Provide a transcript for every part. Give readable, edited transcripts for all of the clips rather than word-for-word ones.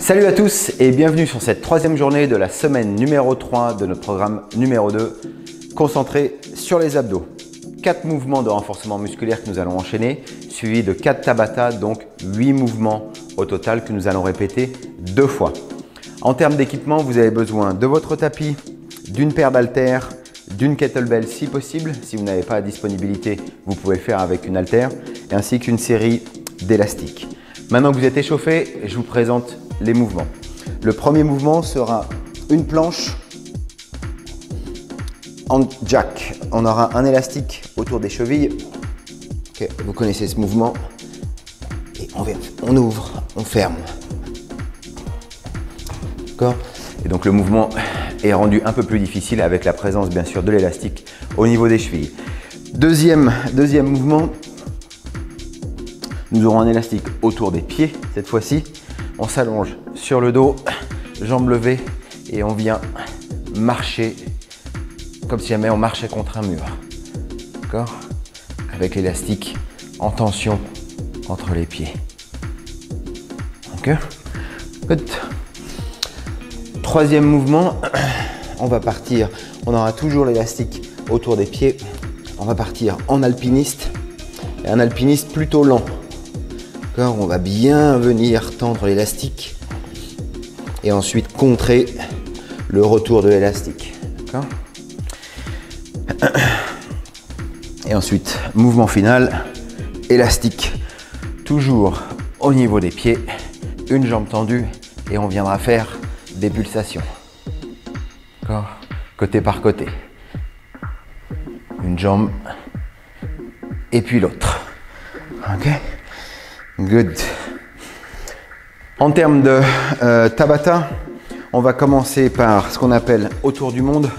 Salut à tous et bienvenue sur cette troisième journée de la semaine numéro 3 de notre programme numéro 2 concentré sur les abdos. 4 mouvements de renforcement musculaire que nous allons enchaîner, suivis de 4 Tabata, donc 8 mouvements au total que nous allons répéter 2 fois. En termes d'équipement, vous avez besoin de votre tapis, d'une paire d'haltères, d'une kettlebell si possible. Si vous n'avez pas la disponibilité, vous pouvez le faire avec une haltère, ainsi qu'une série d'élastiques. Maintenant que vous êtes échauffé, je vous présente les mouvements. Le premier mouvement sera une planche en jack. On aura un élastique autour des chevilles. Okay, vous connaissez ce mouvement. Et on ouvre, on ferme. D'accord ? Et donc le mouvement est rendu un peu plus difficile avec la présence bien sûr de l'élastique au niveau des chevilles. Deuxième mouvement, nous aurons un élastique autour des pieds cette fois-ci. On s'allonge sur le dos, jambes levées et on vient marcher comme si jamais on marchait contre un mur. D'accord ? Avec l'élastique en tension entre les pieds. Ok ? Good. Troisième mouvement, on va partir, on aura toujours l'élastique autour des pieds. On va partir en alpiniste, et un alpiniste plutôt lent. On va bien venir tendre l'élastique et ensuite contrer le retour de l'élastique. Et ensuite, mouvement final, élastique toujours au niveau des pieds, une jambe tendue et on viendra faire des pulsations. Côté par côté. Une jambe et puis l'autre. Ok. Good. En termes de Tabata, on va commencer par ce qu'on appelle autour du monde.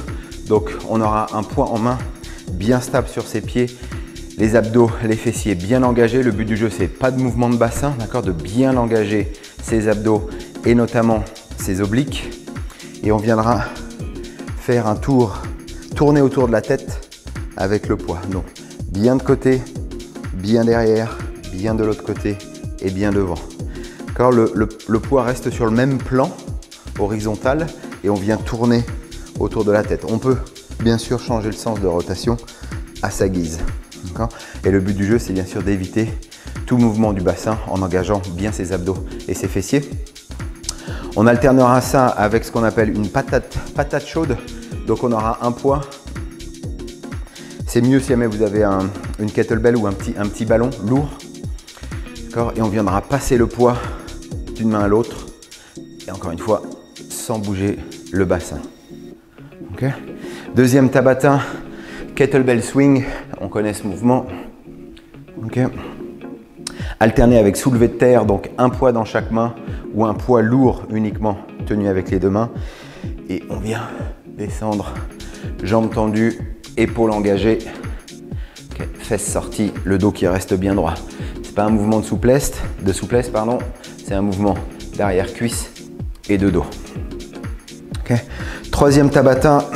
Donc on aura un poids en main bien stable sur ses pieds, les abdos, les fessiers bien engagés. Le but du jeu, c'est pas de mouvement de bassin, d'accord, de bien engager ses abdos et notamment ses obliques. Et on viendra faire un tour, tourner autour de la tête avec le poids. Donc bien de côté, bien derrière, bien de l'autre côté et bien devant. Le poids reste sur le même plan horizontal et on vient tourner autour de la tête. On peut bien sûr changer le sens de rotation à sa guise. Et le but du jeu, c'est bien sûr d'éviter tout mouvement du bassin en engageant bien ses abdos et ses fessiers. On alternera ça avec ce qu'on appelle une patate chaude. Donc on aura un poids. C'est mieux si jamais vous avez une kettlebell ou un petit ballon lourd. Et on viendra passer le poids d'une main à l'autre. Et encore une fois, sans bouger le bassin. Okay. Deuxième Tabata, kettlebell swing. On connaît ce mouvement. Okay. Alterné avec soulevé de terre, donc un poids dans chaque main ou un poids lourd uniquement tenu avec les deux mains. Et on vient descendre, jambes tendues, épaules engagées, okay. Fesses sorties, le dos qui reste bien droit. C'est pas un mouvement de souplesse, c'est un mouvement d'arrière-cuisse et de dos. Okay. Troisième Tabata,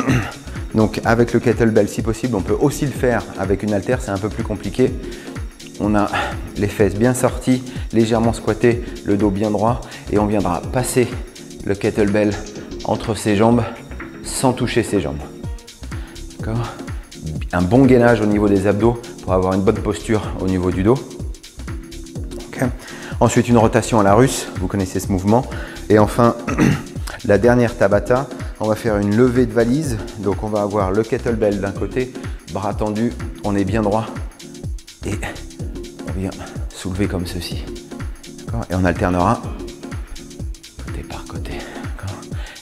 donc avec le kettlebell si possible, on peut aussi le faire avec une haltère, c'est un peu plus compliqué. On a les fesses bien sorties, légèrement squattées, le dos bien droit et on viendra passer le kettlebell entre ses jambes sans toucher ses jambes. Un bon gainage au niveau des abdos pour avoir une bonne posture au niveau du dos. Okay. Ensuite, une rotation à la russe, vous connaissez ce mouvement. Et enfin, la dernière Tabata, on va faire une levée de valise. Donc on va avoir le kettlebell d'un côté, bras tendus, on est bien droit et on vient soulever comme ceci. Et on alternera côté par côté.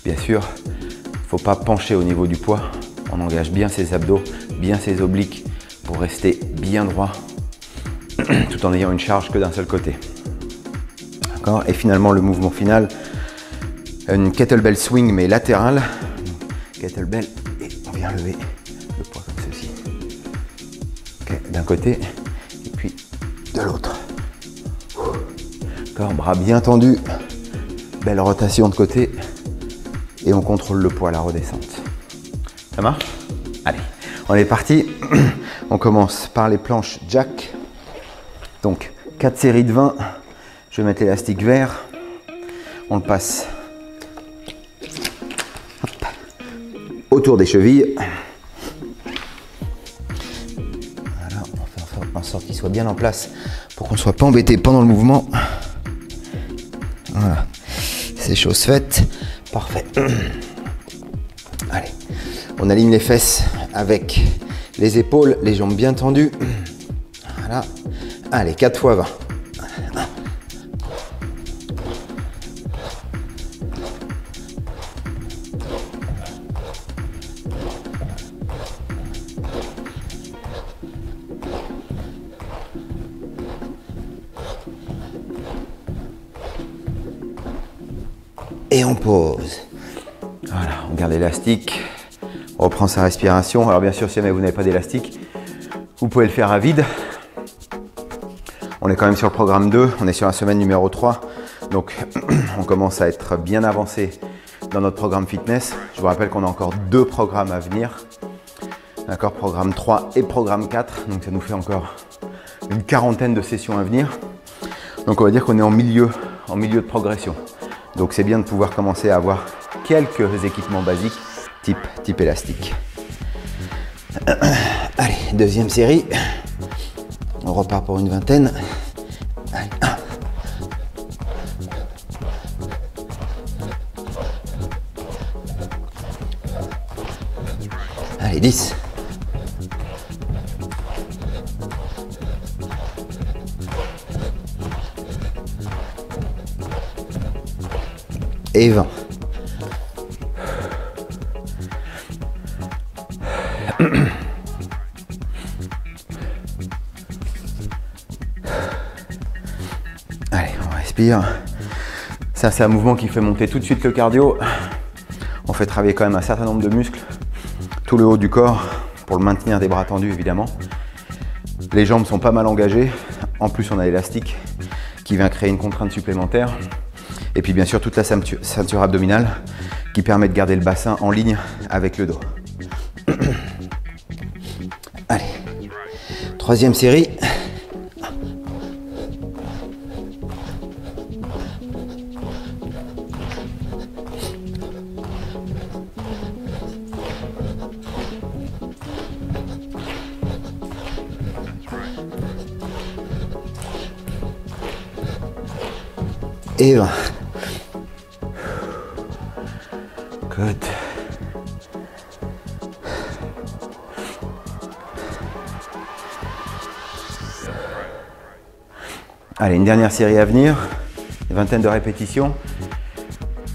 Bien sûr, il ne faut pas pencher au niveau du poids. On engage bien ses abdos, bien ses obliques pour rester bien droit tout en ayant une charge que d'un seul côté. Et finalement, le mouvement final, une kettlebell swing mais latérale. Kettlebell et on vient lever le poids comme ceci. Okay, d'un côté et puis de l'autre. Bras bien tendus, belle rotation de côté et on contrôle le poids à la redescente. Ça marche? Allez, on est parti. On commence par les planches jack. Donc 4 séries de 20. Je vais mettre l'élastique vert. On le passe autour des chevilles. Voilà, on fait en sorte qu'il soit bien en place pour qu'on ne soit pas embêté pendant le mouvement. Voilà, c'est chose faite. Parfait. Allez, on aligne les fesses avec les épaules, les jambes bien tendues. Voilà. Allez, 4 fois 20. Et on pose. Voilà, on garde l'élastique. On reprend sa respiration. Alors bien sûr, si jamais vous n'avez pas d'élastique, vous pouvez le faire à vide. On est quand même sur le programme 2. On est sur la semaine numéro 3. Donc, on commence à être bien avancé dans notre programme fitness. Je vous rappelle qu'on a encore 2 programmes à venir. D'accord, programme 3 et programme 4. Donc, ça nous fait encore une quarantaine de sessions à venir. Donc, on va dire qu'on est en milieu de progression. Donc c'est bien de pouvoir commencer à avoir quelques équipements basiques type élastique. Allez, deuxième série. On repart pour une vingtaine. Allez, 1. Allez, 10. Et 20. Allez, on respire. Ça, c'est un mouvement qui fait monter tout de suite le cardio. On fait travailler quand même un certain nombre de muscles. Tout le haut du corps pour le maintenir des bras tendus, évidemment. Les jambes sont pas mal engagées. En plus, on a l'élastique qui vient créer une contrainte supplémentaire. Et puis bien sûr toute la ceinture abdominale qui permet de garder le bassin en ligne avec le dos. Allez, 3e série. Et 20. Good. Allez, une dernière série à venir, une vingtaine de répétitions.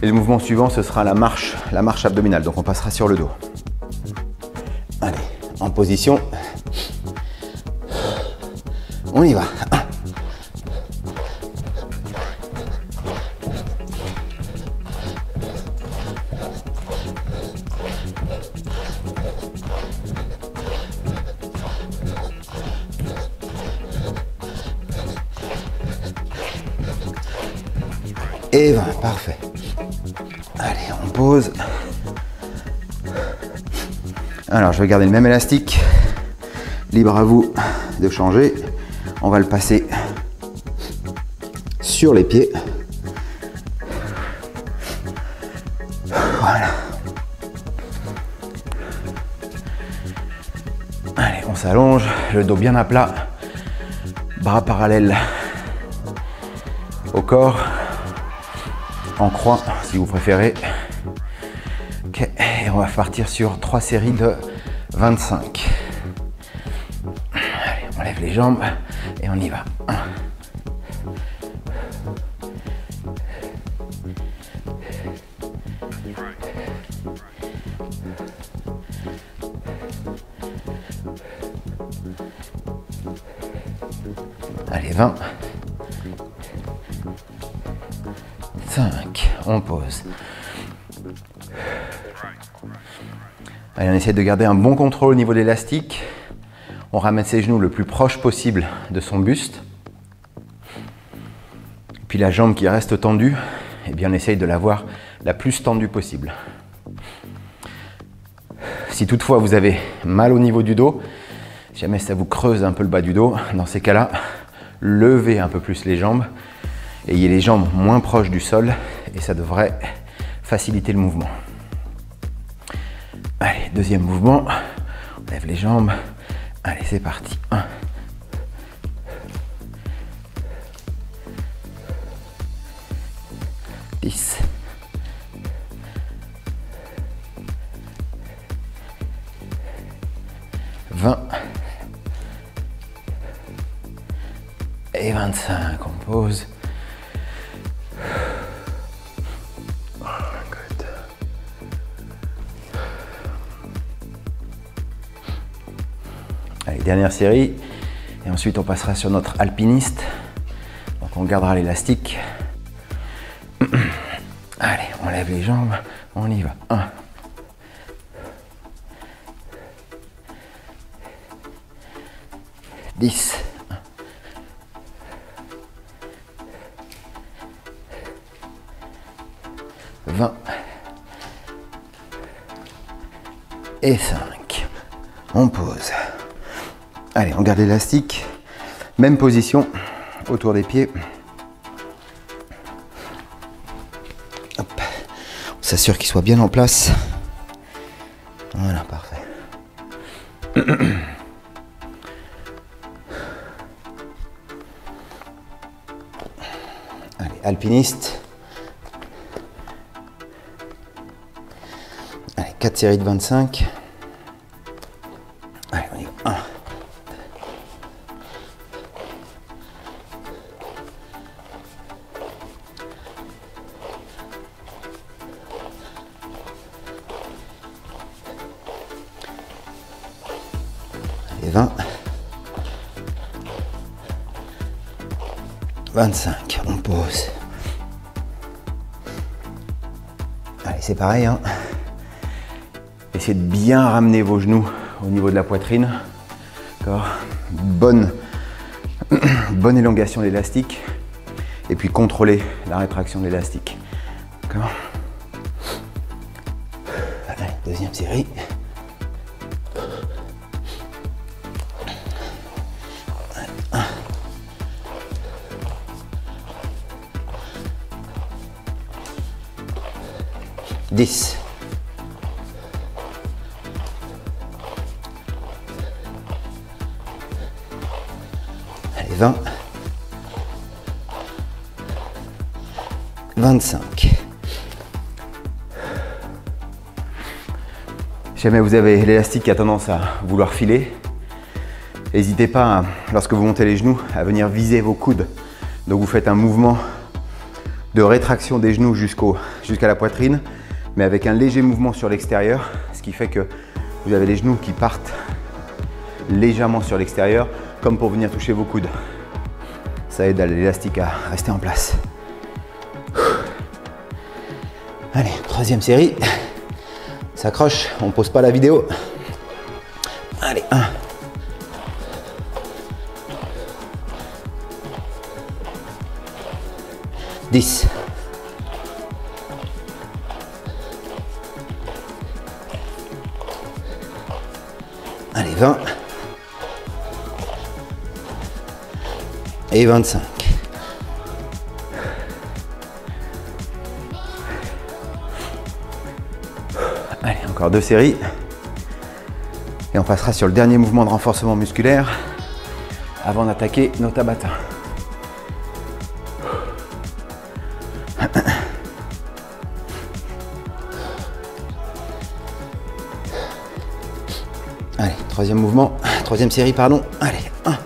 Et le mouvement suivant, ce sera la marche abdominale. Donc on passera sur le dos. Allez, en position. On y va. 20, parfait. Allez, on pose. Alors, je vais garder le même élastique. Libre à vous de changer. On va le passer sur les pieds. Voilà. Allez, on s'allonge, le dos bien à plat. Bras parallèles au corps. En croix, si vous préférez. Ok, et on va partir sur 3 séries de 25. Allez, on lève les jambes et on y va. 1. Allez, 20. 5. On pose. Allez, on essaie de garder un bon contrôle au niveau de l'élastique. On ramène ses genoux le plus proche possible de son buste. Puis la jambe qui reste tendue, eh bien on essaye de l'avoir la plus tendue possible. Si toutefois vous avez mal au niveau du dos, si jamais ça vous creuse un peu le bas du dos, dans ces cas-là, levez un peu plus les jambes, ayez les jambes moins proches du sol et ça devrait faciliter le mouvement. Allez, deuxième mouvement. On lève les jambes. Allez, c'est parti. 1. 10. 20. Et 25. On pose. Good. Allez, dernière série. Et ensuite, on passera sur notre alpiniste. Donc, on gardera l'élastique. Allez, on lève les jambes. On y va. 1. 10. 20. Et 5. On pose. Allez, on garde l'élastique. Même position autour des pieds. Hop. On s'assure qu'il soit bien en place. Voilà, parfait. Allez, alpiniste. Allez, 4 séries de 25. Allez, on y va. 1. 20, 25, on pose. Allez, c'est pareil, hein. Essayez de bien ramener vos genoux au niveau de la poitrine. D'accord. Bonne élongation de l'élastique. Et puis contrôlez la rétraction de l'élastique. D'accord. Allez, deuxième série. 10. 20. 25. Si jamais vous avez l'élastique qui a tendance à vouloir filer, n'hésitez pas, lorsque vous montez les genoux, à venir viser vos coudes. Donc vous faites un mouvement de rétraction des genoux jusqu'à la poitrine, mais avec un léger mouvement sur l'extérieur, ce qui fait que vous avez les genoux qui partent légèrement sur l'extérieur, comme pour venir toucher vos coudes. Ça aide à l'élastique à rester en place. Allez, troisième série. S'accroche, on ne pose pas la vidéo. Allez, 1. 10. 20. Et 25. Allez, encore 2 séries. Et on passera sur le dernier mouvement de renforcement musculaire avant d'attaquer nos Tabata. Allez, troisième série, pardon. Allez, 1.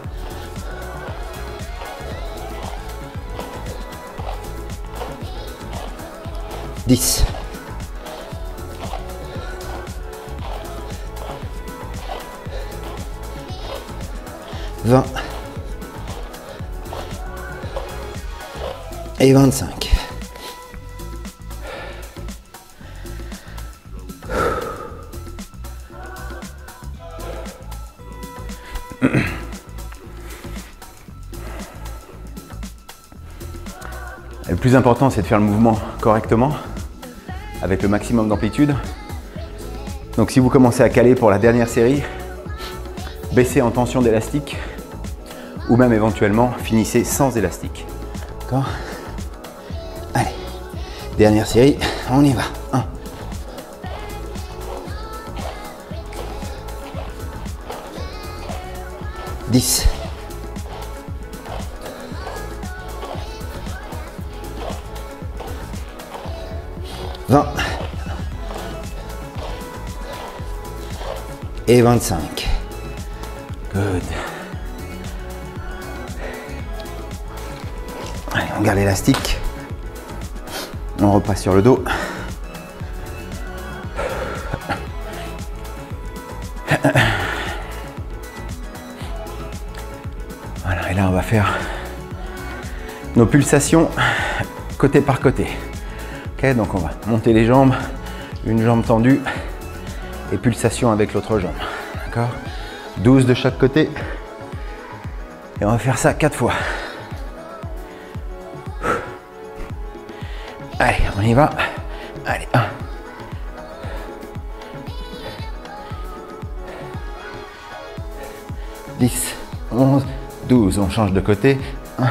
10. 20. Et 25. Le plus important, c'est de faire le mouvement correctement, avec le maximum d'amplitude. Donc si vous commencez à caler pour la dernière série, baissez en tension d'élastique, ou même éventuellement finissez sans élastique. D'accord ? Allez, Dernière série, on y va. 1. 10. 20. Et 25. Good. Allez, on garde l'élastique. On repasse sur le dos. Voilà, et là on va faire nos pulsations côté par côté. Ok, donc on va monter les jambes, une jambe tendue et pulsation avec l'autre jambe. D'accord ? 12 de chaque côté. Et on va faire ça 4 fois. Allez, on y va. Allez, 1. 10, 11, 12. On change de côté. 1.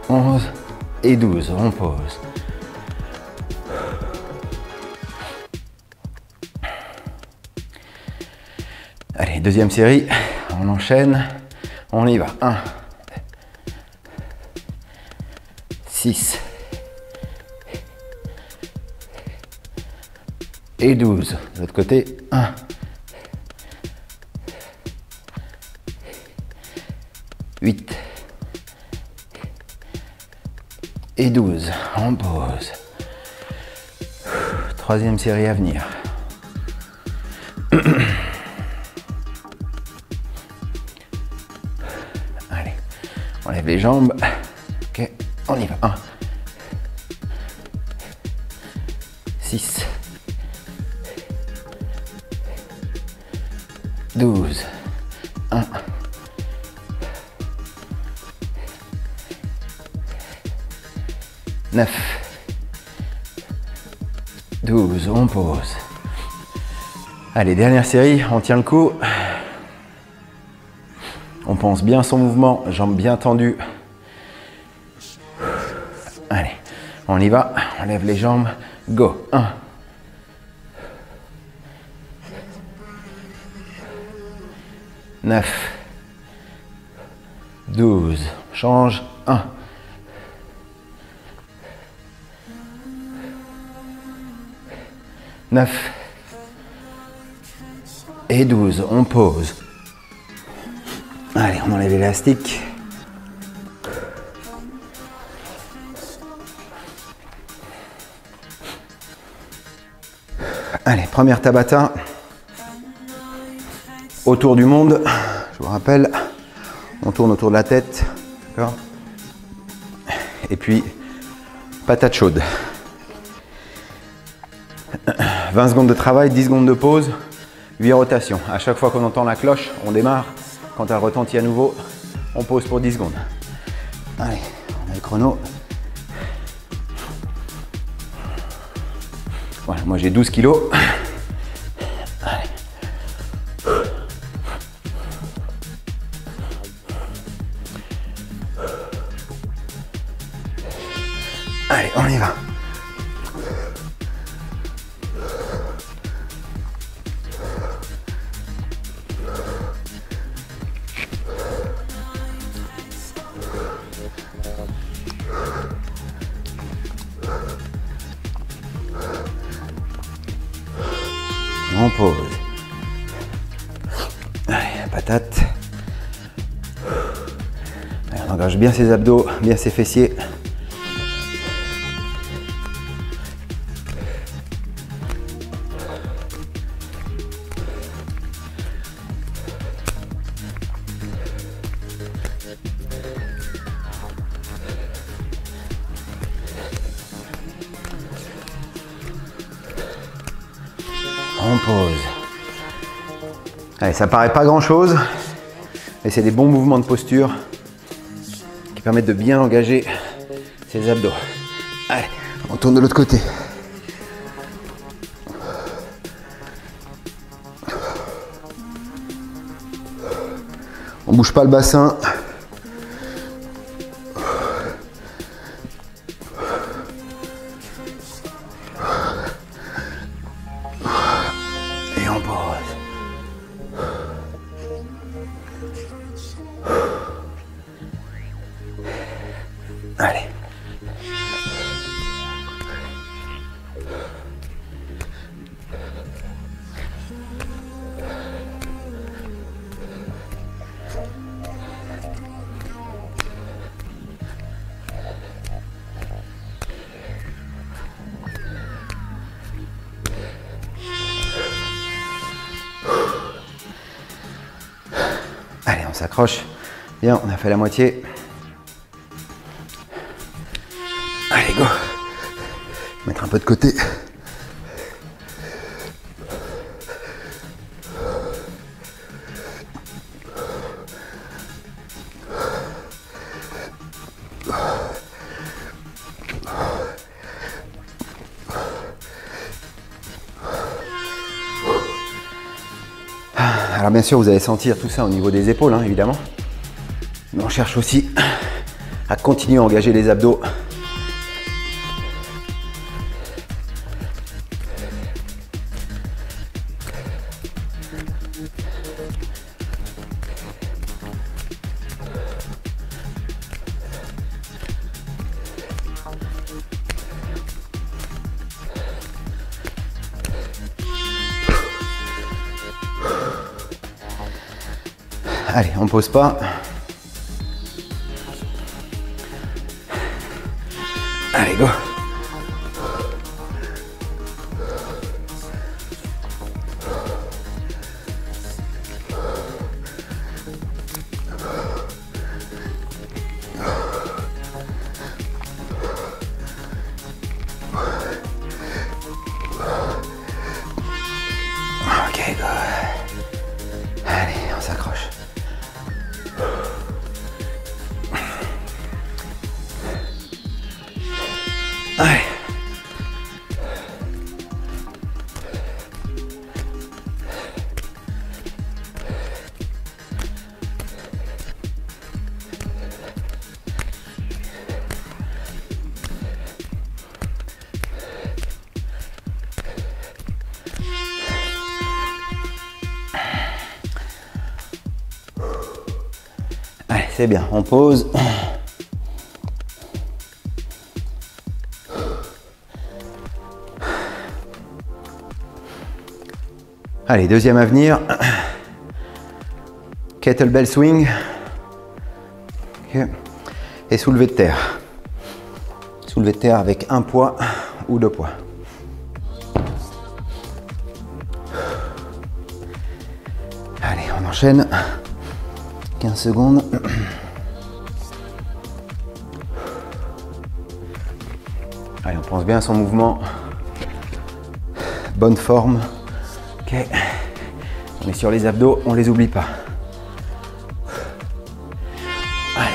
11 et 12. On pose. Allez, deuxième série. On enchaîne. On y va. 1. 6. Et 12. De l'autre côté. 1. 8. Et 12. On pose. Troisième série à venir. Allez, on lève les jambes. Ok, on y va. 1. 6. 12. 1. 9. 12. On pose. Allez, dernière série, on tient le coup. On pense bien son mouvement, jambes bien tendues. Allez, on y va, on lève les jambes. Go. 1. 9. 12. Change. 1. 9. Et 12. On pose. Allez, on enlève l'élastique. Allez, première Tabata. Autour du monde. Je vous rappelle, on tourne autour de la tête. D'accord ? Et puis, patate chaude. 20 secondes de travail, 10 secondes de pause, 8 rotations. À chaque fois qu'on entend la cloche, on démarre. Quand elle retentit à nouveau, on pause pour 10 secondes. Allez, on a le chrono. Voilà, moi j'ai 12 kilos. Allez. Allez, on y va. On pose. Allez, patate. Allez, on engage bien ses abdos, bien ses fessiers. On pose. Allez, ça paraît pas grand chose, mais c'est des bons mouvements de posture qui permettent de bien engager ses abdos. Allez, on tourne de l'autre côté. On bouge pas le bassin. Et on pose. Allez. Allez, on s'accroche. Bien, on a fait la moitié. Allez, go. Mettre un peu de côté. Alors bien sûr, vous allez sentir tout ça au niveau des épaules, hein, évidemment. Mais on cherche aussi à continuer à engager les abdos. Allez, on pose pas. Allez, go. Ok, go. Allez, on s'accroche. Allez. Allez, c'est bien, on pose. Allez, deuxième à venir. Kettlebell swing. Okay. Et soulevé de terre. Soulevé de terre avec un poids ou deux poids. Allez, on enchaîne. 15 secondes. Allez, on pense bien à son mouvement. Bonne forme. Ok. On est sur les abdos, on les oublie pas. Allez.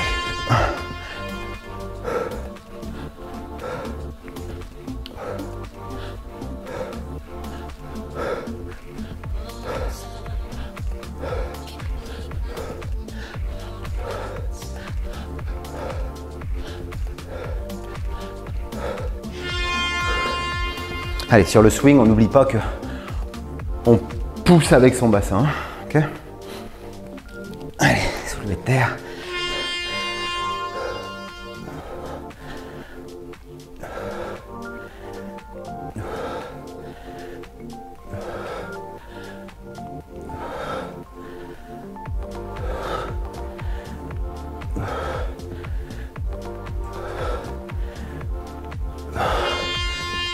Allez, sur le swing, on n'oublie pas que on pousse avec son bassin. Ok. Allez, soulevé de terre.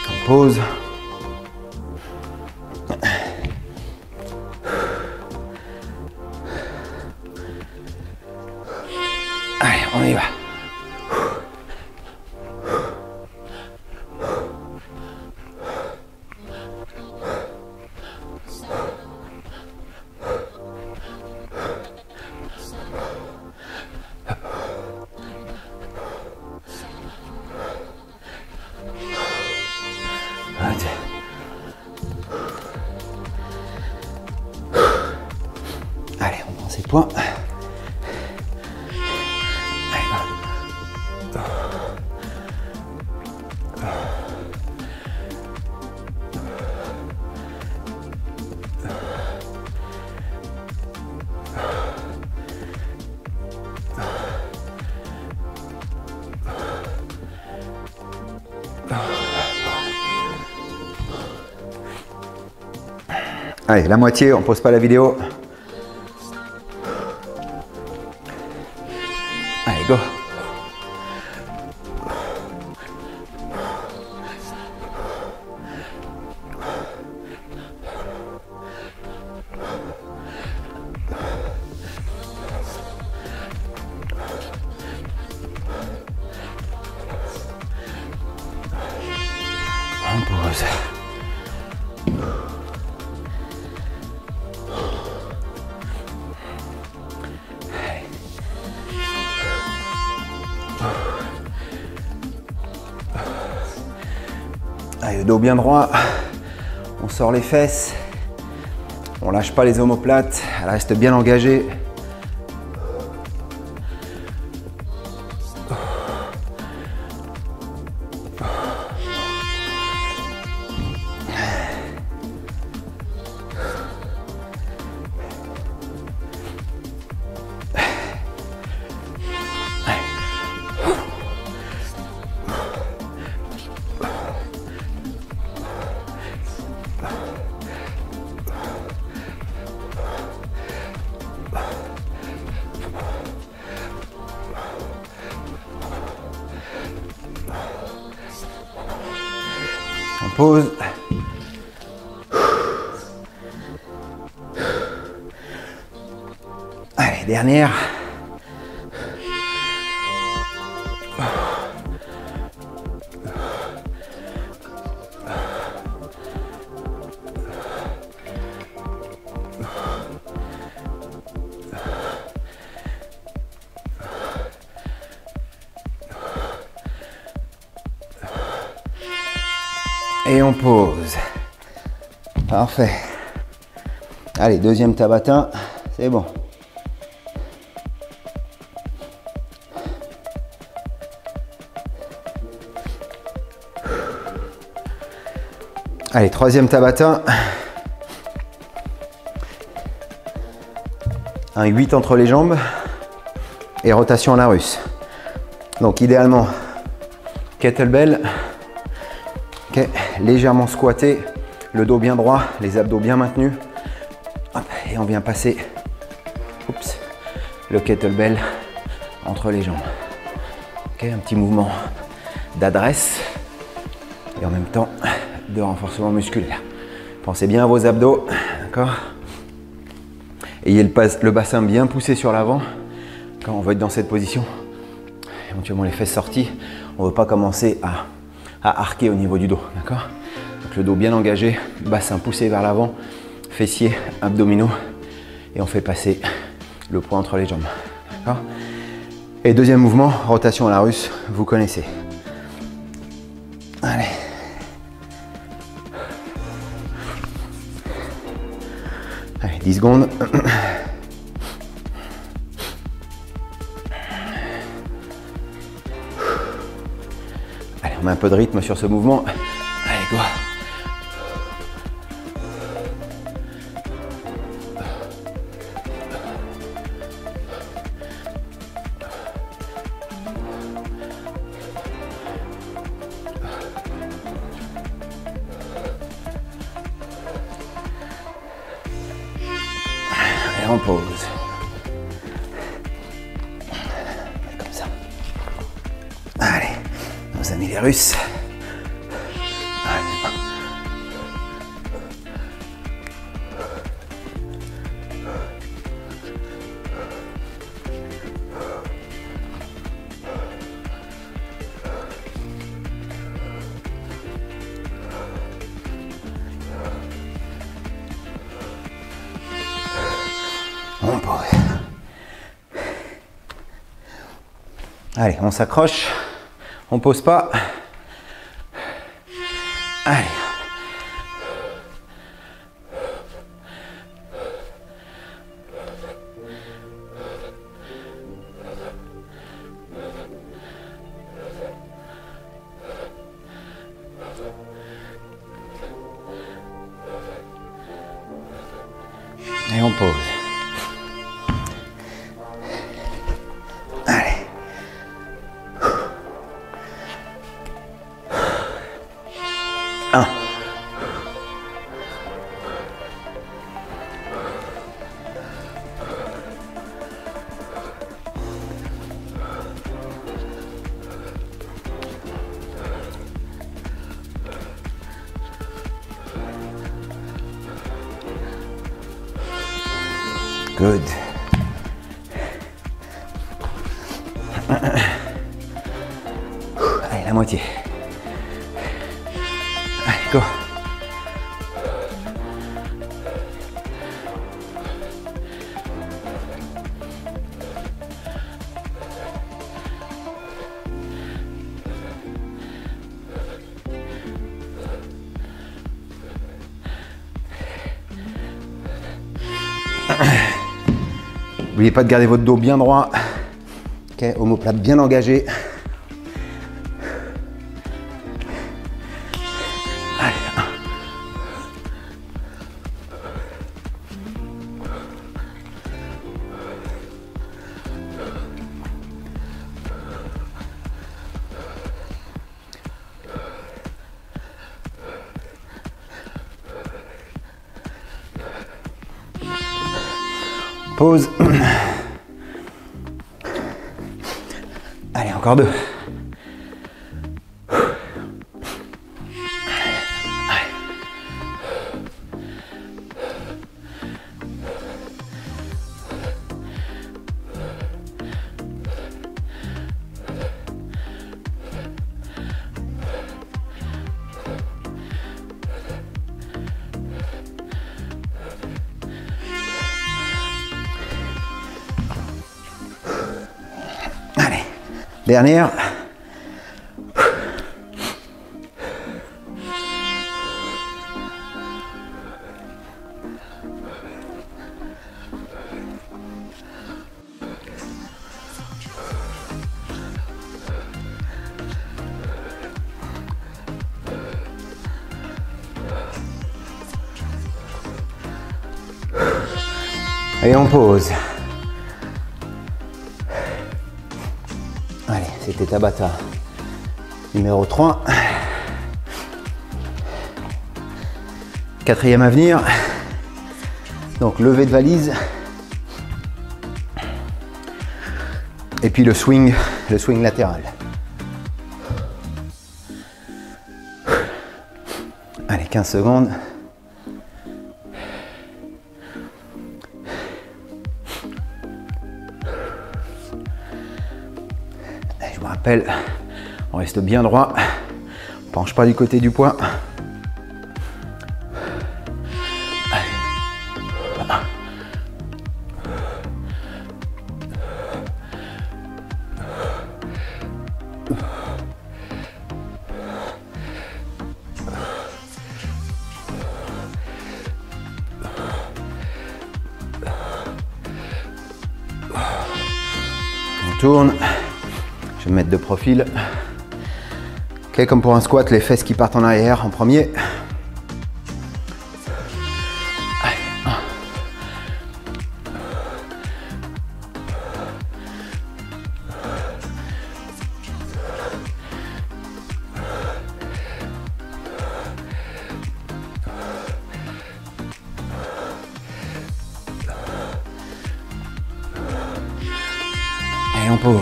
On pose. Allez, on y va. Allez, on prend ses points. Allez, la moitié, on pose pas la vidéo. Allez, go. On pose. Allez, le dos bien droit. On sort les fesses. On lâche pas les omoplates. Elle reste bien engagée. On pose. Allez, dernière. Et on pose. Parfait. Allez, deuxième tabata, c'est bon. Allez, troisième tabata. Un 8 entre les jambes et rotation à la russe. Donc idéalement, kettlebell. Okay. Légèrement squatté, le dos bien droit, les abdos bien maintenus. Hop, et on vient passer le kettlebell entre les jambes. Okay, un petit mouvement d'adresse et en même temps de renforcement musculaire. Pensez bien à vos abdos, d'accord? Ayez le bassin bien poussé sur l'avant quand on veut être dans cette position. Éventuellement les fesses sorties, on ne veut pas commencer à arquer au niveau du dos, d'accord? Donc le dos bien engagé, bassin poussé vers l'avant, fessiers, abdominaux, et on fait passer le poids entre les jambes, d'accord? Et deuxième mouvement, rotation à la russe, vous connaissez. Allez. Allez, 10 secondes. Allez, on met un peu de rythme sur ce mouvement. Allez, go. Et on pose. Comme ça. Allez, nos amis les Russes. Allez. On pose. Allez, on s'accroche, on pose pas. Allez. Et on pose. Allez. Un. Good. Allez, la moitié. Allez, go. N'oubliez pas de garder votre dos bien droit. Ok, omoplate bien engagé. Allez, 1. Pause. Allez, encore 2. Allez, dernière. Et on pose. Allez, c'était Tabata numéro 3. 4e à venir. Donc levée de valise. Et puis le swing latéral. Allez, 15 secondes. Je vous rappelle, on reste bien droit, on penche pas du côté du poids. On tourne. Je vais me mettre de profil. Ok, comme pour un squat, les fesses qui partent en arrière en premier. Allez, 1. Et on pose.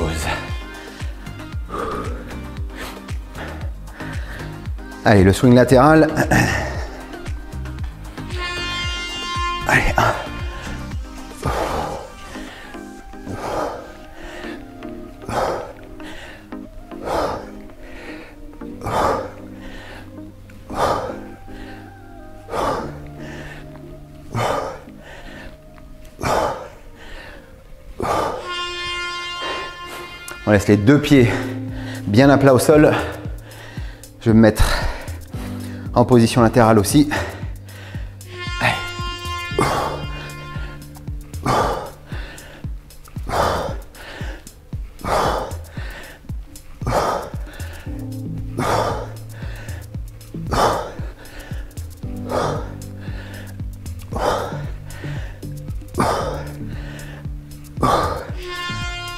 Allez, le swing latéral. Allez, 1. On laisse les 2 pieds bien à plat au sol. Je vais me mettre en position latérale aussi. Allez.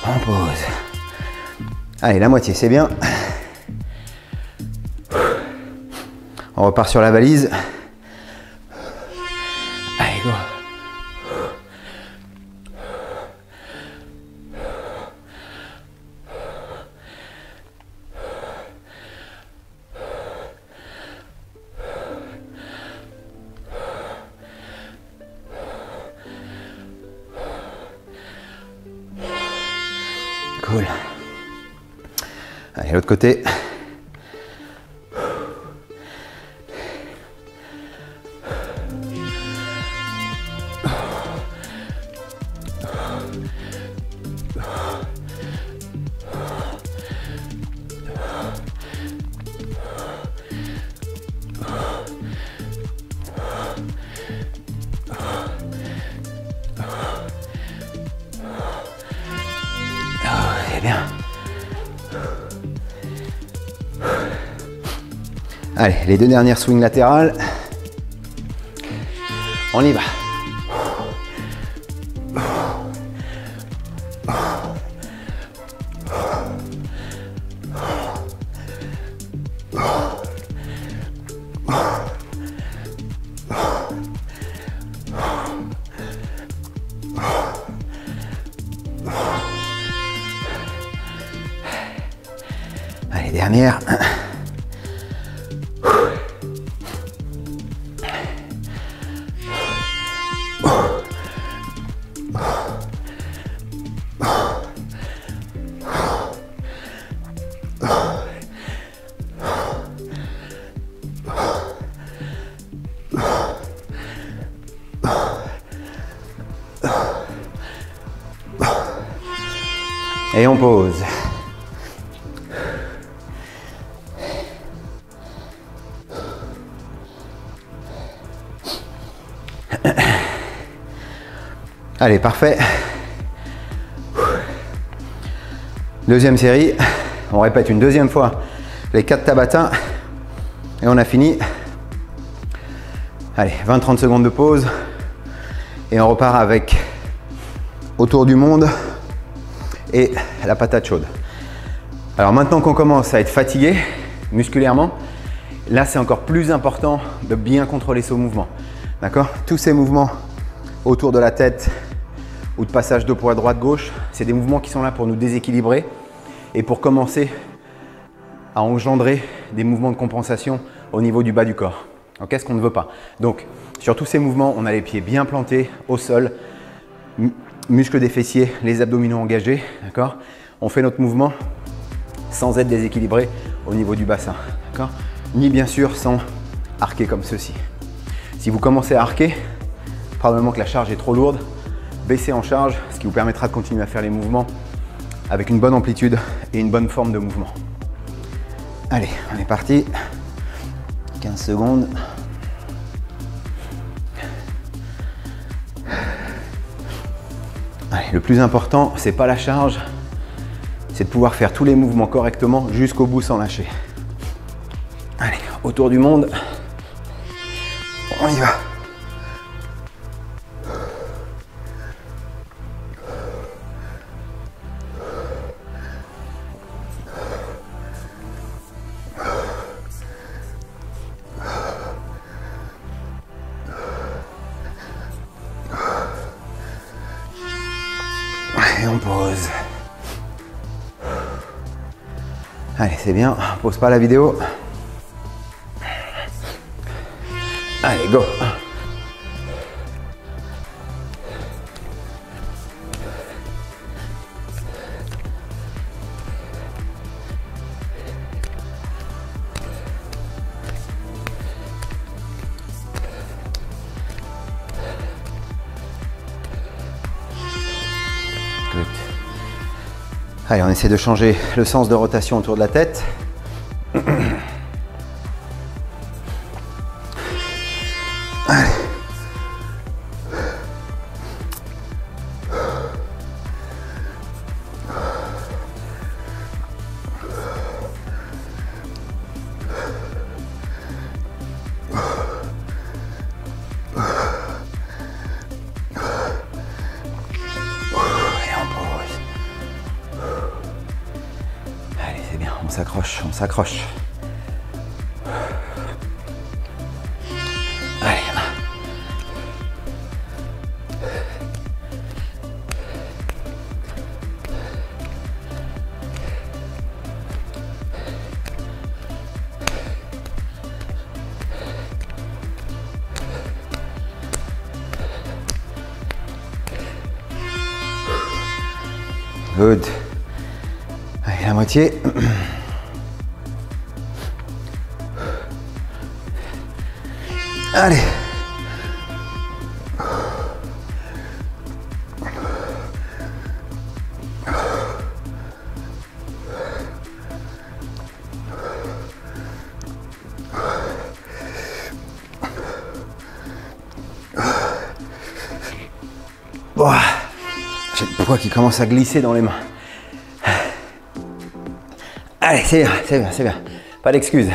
On pose. Allez, la moitié, c'est bien. On repart sur la valise. Allez, go. Cool. Allez, l'autre côté. Bien. Allez, les deux dernières swings latérales. On y va. Allez, dernière. Et on pose. Allez, parfait. Deuxième série. On répète une deuxième fois les 4 Tabata. Et on a fini. Allez, 20-30 secondes de pause. Et on repart avec autour du monde et la patate chaude. Alors maintenant qu'on commence à être fatigué musculairement, là c'est encore plus important de bien contrôler ce mouvement. D'accord? Tous ces mouvements autour de la tête ou de passage de poids droite-gauche, c'est des mouvements qui sont là pour nous déséquilibrer et pour commencer à engendrer des mouvements de compensation au niveau du bas du corps. Ok, ce qu'on ne veut pas. Donc sur tous ces mouvements, on a les pieds bien plantés au sol, muscles des fessiers, les abdominaux engagés, d'accord? On fait notre mouvement sans être déséquilibré au niveau du bassin, d'accord? Ni bien sûr sans arquer comme ceci. Si vous commencez à arquer, probablement que la charge est trop lourde, baissez en charge, ce qui vous permettra de continuer à faire les mouvements avec une bonne amplitude et une bonne forme de mouvement. Allez, on est parti. 15 secondes. Allez, le plus important, c'est pas la charge, c'est de pouvoir faire tous les mouvements correctement jusqu'au bout sans lâcher. Allez, autour du monde, on y va. Et on pose. Allez, c'est bien, on pose pas la vidéo. Allez, go. Good. Allez, on essaie de changer le sens de rotation autour de la tête. Allez. On s'accroche, on s'accroche. Allez. Good. la moitié. Allez. Oh, j'ai le poids qui commence à glisser dans les mains. Allez, c'est bien, c'est bien, c'est bien. Pas d'excuses.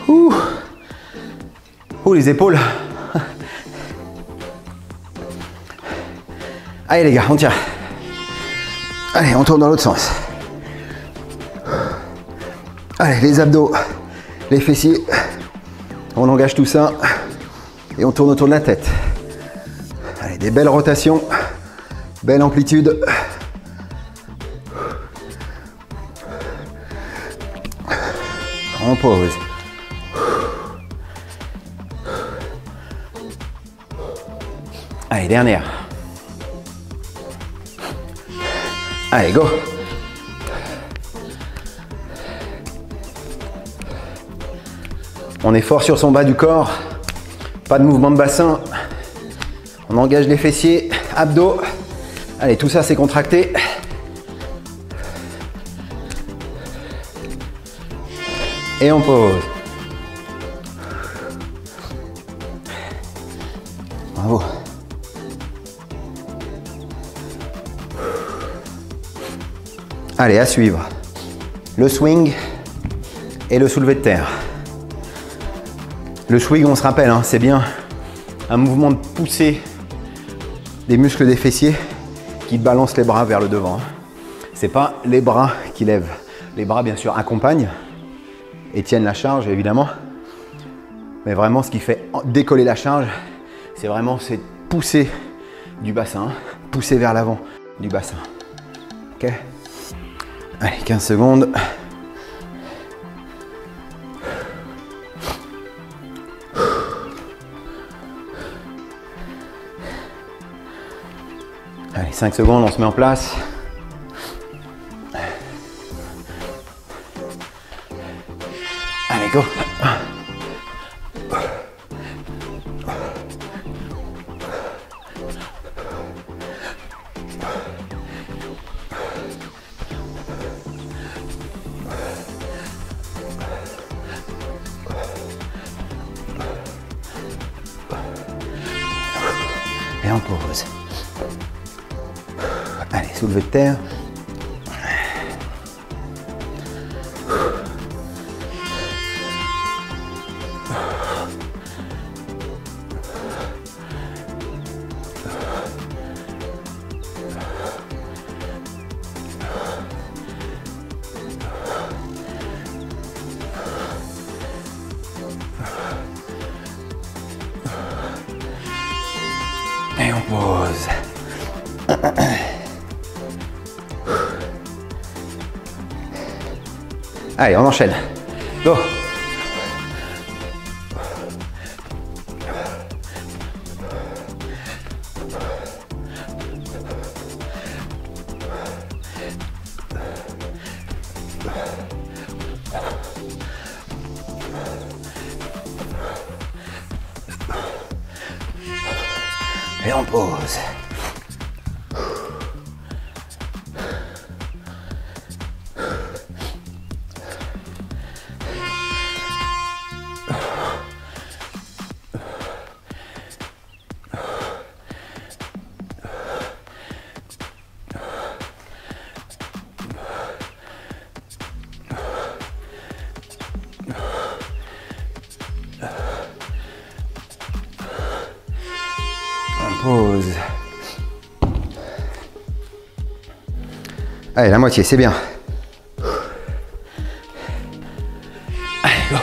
Ouh, les épaules. Allez les gars, on tire. Allez, on tourne dans l'autre sens. Allez, les abdos, les fessiers. On engage tout ça et on tourne autour de la tête. Allez, des belles rotations, belle amplitude. On pose. Allez, dernière. Allez, go. On est fort sur son bas du corps. Pas de mouvement de bassin. On engage les fessiers, abdos. Allez, tout ça c'est contracté. Et on pose. Bravo. Allez, à suivre. Le swing et le soulevé de terre. Le swing, on se rappelle, hein, c'est bien un mouvement de poussée des muscles des fessiers qui balancent les bras vers le devant. C'est pas les bras qui lèvent. Les bras, bien sûr, accompagnent et tiennent la charge, évidemment. Mais vraiment, ce qui fait décoller la charge, c'est vraiment cette poussée du bassin, pousser vers l'avant du bassin. Ok ? Allez, 15 secondes. Allez, 5 secondes, on se met en place. Allez, go. Et on pose. Allez, soulevé de terre. Et on pose. Allez, on enchaîne. Go. Et on pose. Pause. Allez, la moitié, c'est bien. Allez, go.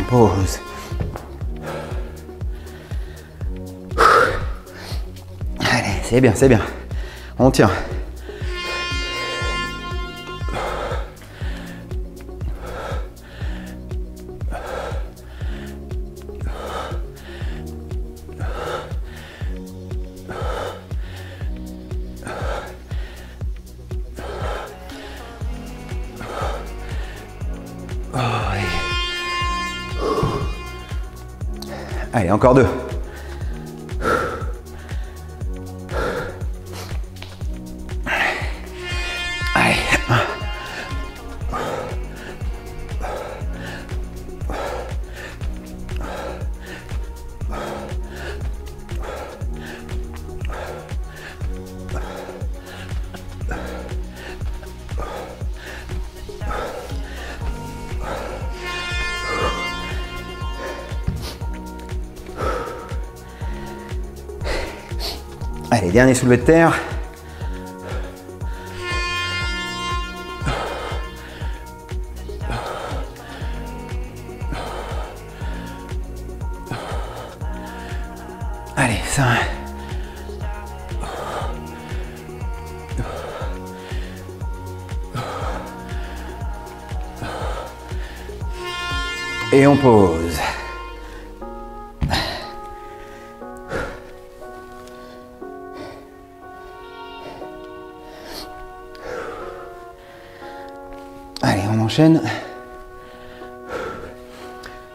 pause. Allez, c'est bien, c'est bien. On tient. Allez, encore 2. Allez. Allez, dernier soulevé de terre. Allez, ça. Et on pose. Allez, on enchaîne.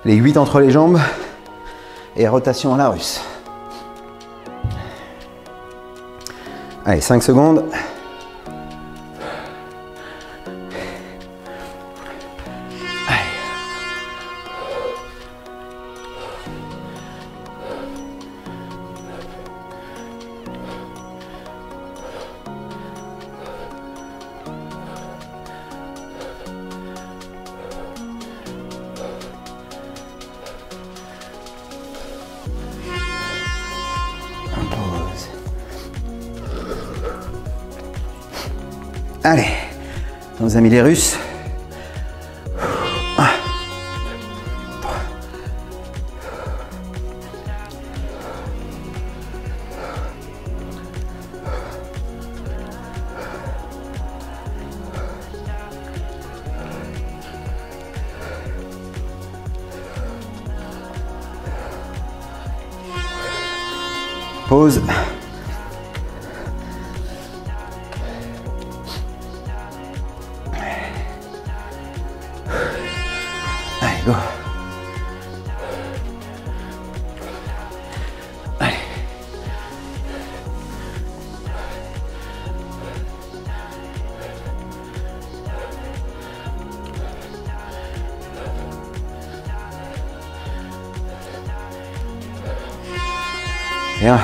Les 8 entre les jambes et rotation à la russe. Allez, 5 secondes. Allez, nos amis les Russes. 1, 2, 3. Pause. Allez, go. Allez. Bien.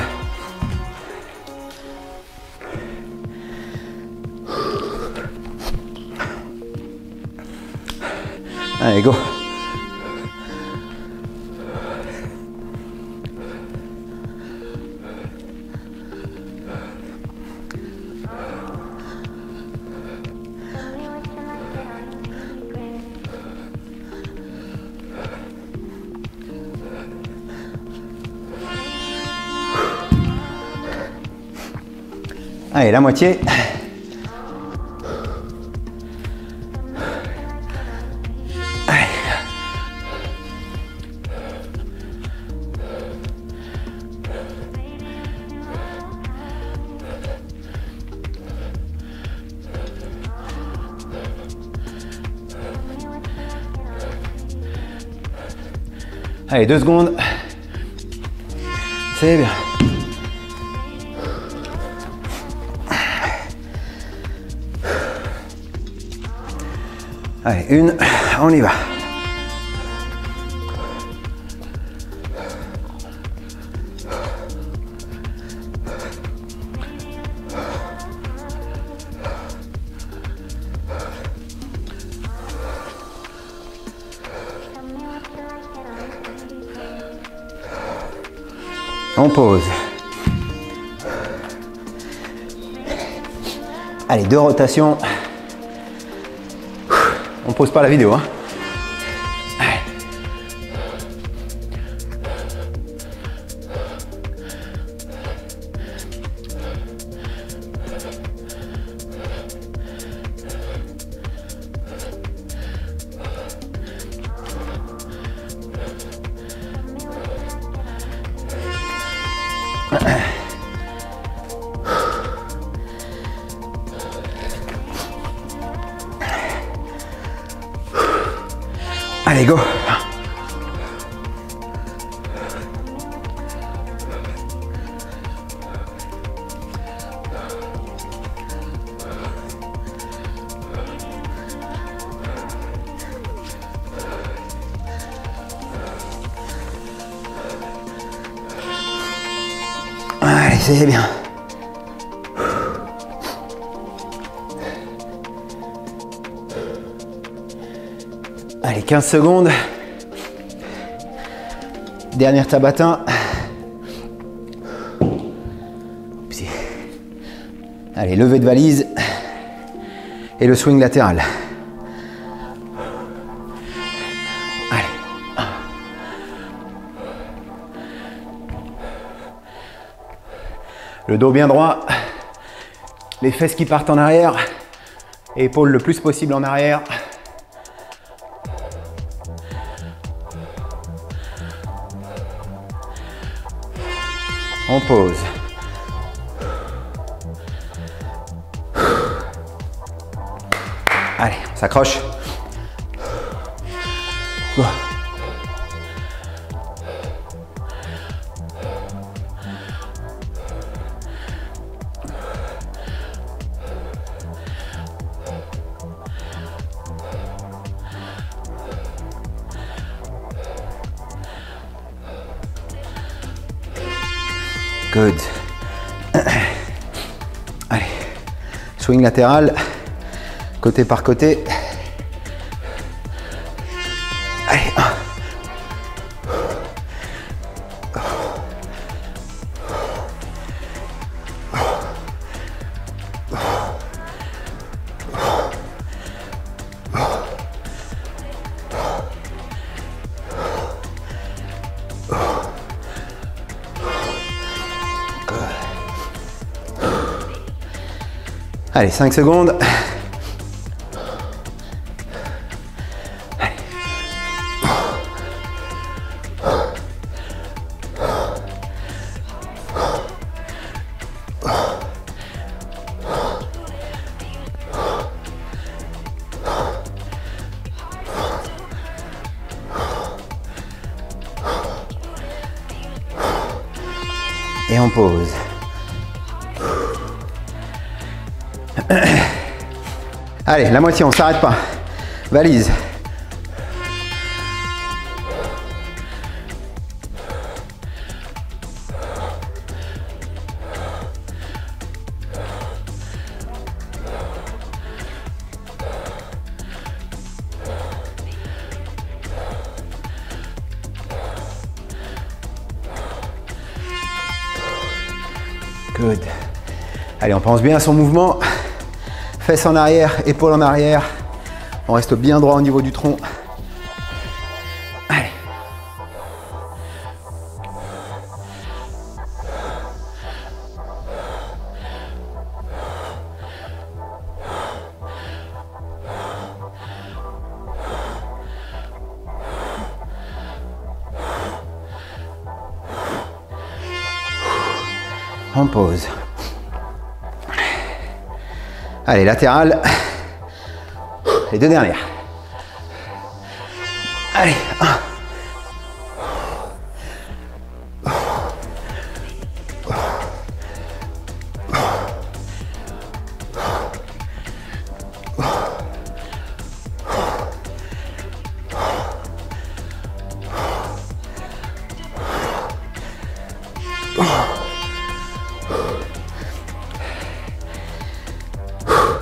Allez, go. Allez, la moitié. Allez, 2 secondes. C'est bien. Allez, 1, on y va. On pose. Allez, 2 rotations. On pose pas la vidéo, hein. Allez. Allez, go. Allez, c'est bien. Allez, 15 secondes. Dernière Tabata. Allez, levée de valise. Et le swing latéral. Allez. Le dos bien droit. Les fesses qui partent en arrière. Épaules le plus possible en arrière. On pose. Allez, on s'accroche. Good. Allez, swing latéral, côté par côté. Allez, allez, 5 secondes. Et on pose. Allez, la moitié, on ne s'arrête pas. Valise. Good. Allez, on pense bien à son mouvement. Fesses en arrière, épaules en arrière. On reste bien droit au niveau du tronc. Allez. On pose. Allez, latéral. Les deux dernières. Allez, 1.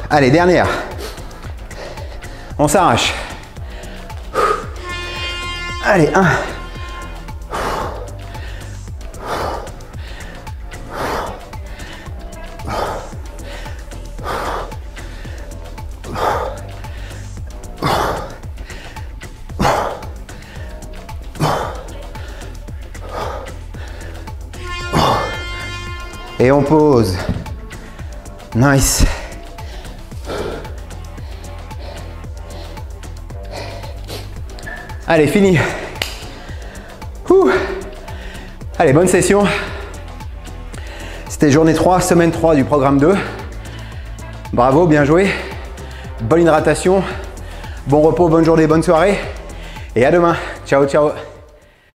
Allez, dernière. On s'arrache. Allez, 1. Et on pose. Nice. Allez, fini. Ouh. Allez, bonne session. C'était journée 3, semaine 3 du programme 2. Bravo, bien joué. Bonne hydratation. Bon repos, bonne journée, bonne soirée. Et à demain. Ciao, ciao.